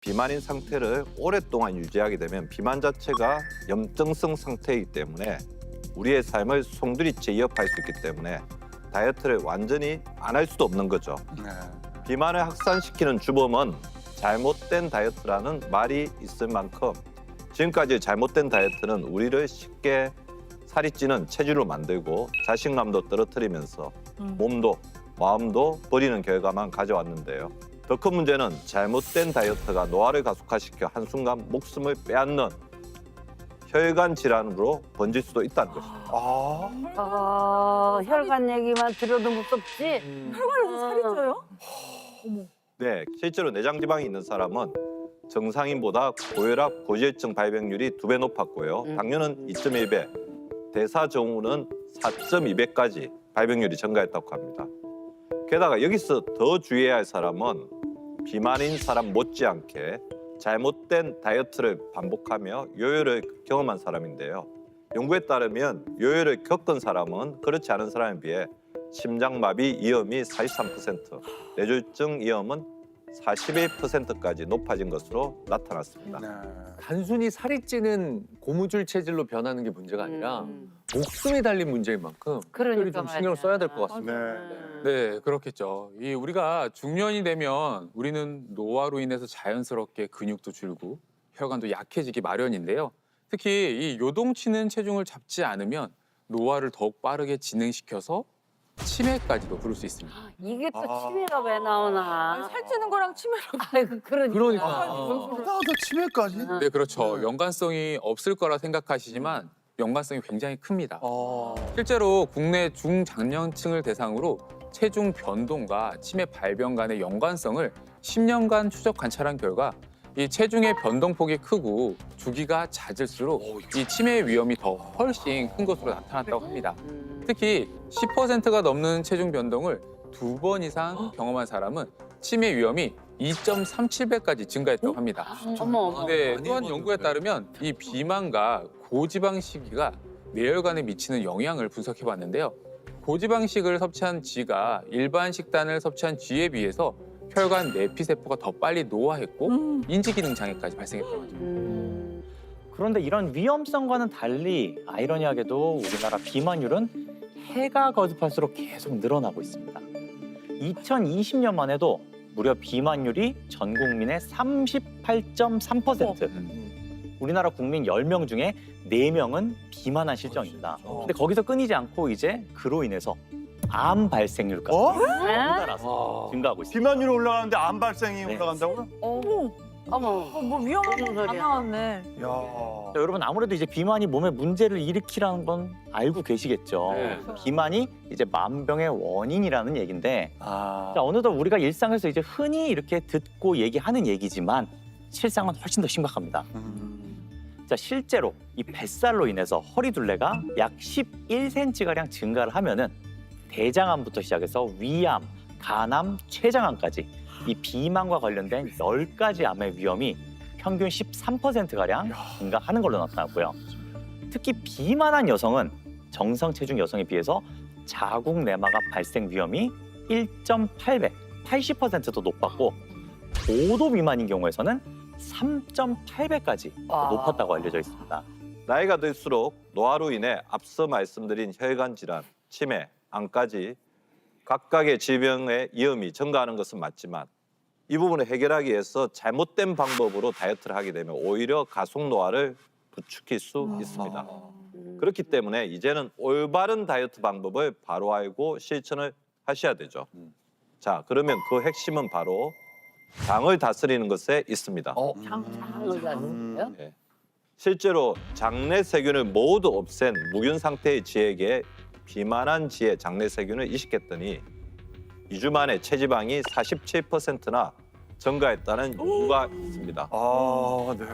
비만인 상태를 오랫동안 유지하게 되면 비만 자체가 염증성 상태이기 때문에 우리의 삶을 송두리째 위협할 수 있기 때문에 다이어트를 완전히 안 할 수도 없는 거죠. 비만을 확산시키는 주범은 잘못된 다이어트라는 말이 있을 만큼 지금까지 잘못된 다이어트는 우리를 쉽게 살이 찌는 체질로 만들고 자신감도 떨어뜨리면서 몸도 마음도 버리는 결과만 가져왔는데요. 더 큰 문제는 잘못된 다이어트가 노화를 가속화시켜 한순간 목숨을 빼앗는 혈관 질환으로 번질 수도 있다는 것입니다. 혈관 얘기만 들어도 무섭지? 혈관에서 살이 쪄요? 네, 실제로 내장 지방이 있는 사람은 정상인보다 고혈압, 고지혈증 발병률이 2배 높았고요. 당뇨는 2.1배, 대사증후는 4.2배까지 발병률이 증가했다고 합니다. 게다가 여기서 더 주의해야 할 사람은 비만인 사람 못지않게 잘못된 다이어트를 반복하며 요요를 경험한 사람인데요. 연구에 따르면 요요를 겪은 사람은 그렇지 않은 사람에 비해 심장마비 위험이 43%, 뇌졸중 위험은 41%까지 높아진 것으로 나타났습니다. 단순히 살이 찌는 고무줄 체질로 변하는 게 문제가 아니라 목숨이 달린 문제인 만큼 특별히 좀 신경을 써야 될 것 같습니다. 네, 그렇겠죠. 우리가 중년이 되면 우리는 노화로 인해서 자연스럽게 근육도 줄고 혈관도 약해지기 마련인데요. 특히 이 요동치는 체중을 잡지 않으면 노화를 더욱 빠르게 진행시켜서 치매까지도 부를 수 있습니다. 이게 또 치매가 왜 나오나? 살찌는 거랑 치매랑 아이고 그러니까. 또 치매까지? 네, 그렇죠. 연관성이 없을 거라 생각하시지만 연관성이 굉장히 큽니다. 실제로 국내 중장년층을 대상으로 체중 변동과 치매 발병 간의 연관성을 10년간 추적 관찰한 결과 이 체중의 변동폭이 크고 주기가 잦을수록 이 치매 위험이 더 훨씬 큰 것으로 나타났다고 합니다. 특히 10%가 넘는 체중 변동을 2번 이상 경험한 사람은 치매 위험이 2.37배까지 증가했다고 합니다. 어머. 네, 또한 연구에 따르면 이 비만과 고지방 식이가 뇌혈관에 미치는 영향을 분석해 봤는데요. 고지방식을 섭취한 쥐가 일반 식단을 섭취한 쥐에 비해서 혈관 내피세포가 더 빨리 노화했고 인지기능 장애까지 발생했다고 하죠. 그런데 이런 위험성과는 달리 아이러니하게도 우리나라 비만율은 해가 거듭할수록 계속 늘어나고 있습니다. 2020년만 해도 무려 비만율이 전 국민의 38.3%. 우리나라 국민 10명 중에 4명은 비만한 실정입니다. 근데 거기서 끊이지 않고 이제 그로 인해서 암 발생률까지 덩달아서 증가하고 있습니다. 비만율이 올라가는데 암 발생이 네. 올라간다고요? 어머. 뭐 위험한 무슨 거 다 소리야. 나왔네. 야. 자, 여러분 아무래도 이제 비만이 몸에 문제를 일으키라는 건 알고 계시겠죠. 네. 비만이 이제 만병의 원인이라는 얘기인데 아. 자, 어느덧 우리가 일상에서 이제 흔히 이렇게 듣고 얘기하는 얘기지만 실상은 훨씬 더 심각합니다. 자, 실제로 이 뱃살로 인해서 허리둘레가 약 11cm가량 증가를 하면은 대장암부터 시작해서 위암, 간암, 췌장암까지 이 비만과 관련된 10가지 암의 위험이 평균 13%가량 증가하는 걸로 나타났고요. 특히 비만한 여성은 정상 체중 여성에 비해서 자궁 내막암 발생 위험이 1.8배, 80%더 높았고 고도 비만인 경우에서는 3.8배까지 높았다고 알려져 있습니다. 나이가 들수록 노화로 인해 앞서 말씀드린 혈관 질환, 치매, 암까지 각각의 질병의 위험이 증가하는 것은 맞지만 이 부분을 해결하기 위해서 잘못된 방법으로 다이어트를 하게 되면 오히려 가속 노화를 부추길 수 있습니다. 그렇기 때문에 이제는 올바른 다이어트 방법을 바로 알고 실천을 하셔야 되죠. 자, 그러면 그 핵심은 바로 장을 다스리는 것에 있습니다. 장을 다스려요? 네. 실제로 장내 세균을 모두 없앤 무균 상태의 쥐에게 비만한 쥐의 장내 세균을 이식했더니 2주 만에 체지방이 47%나 증가했다는 연구가 있습니다. 아, 네.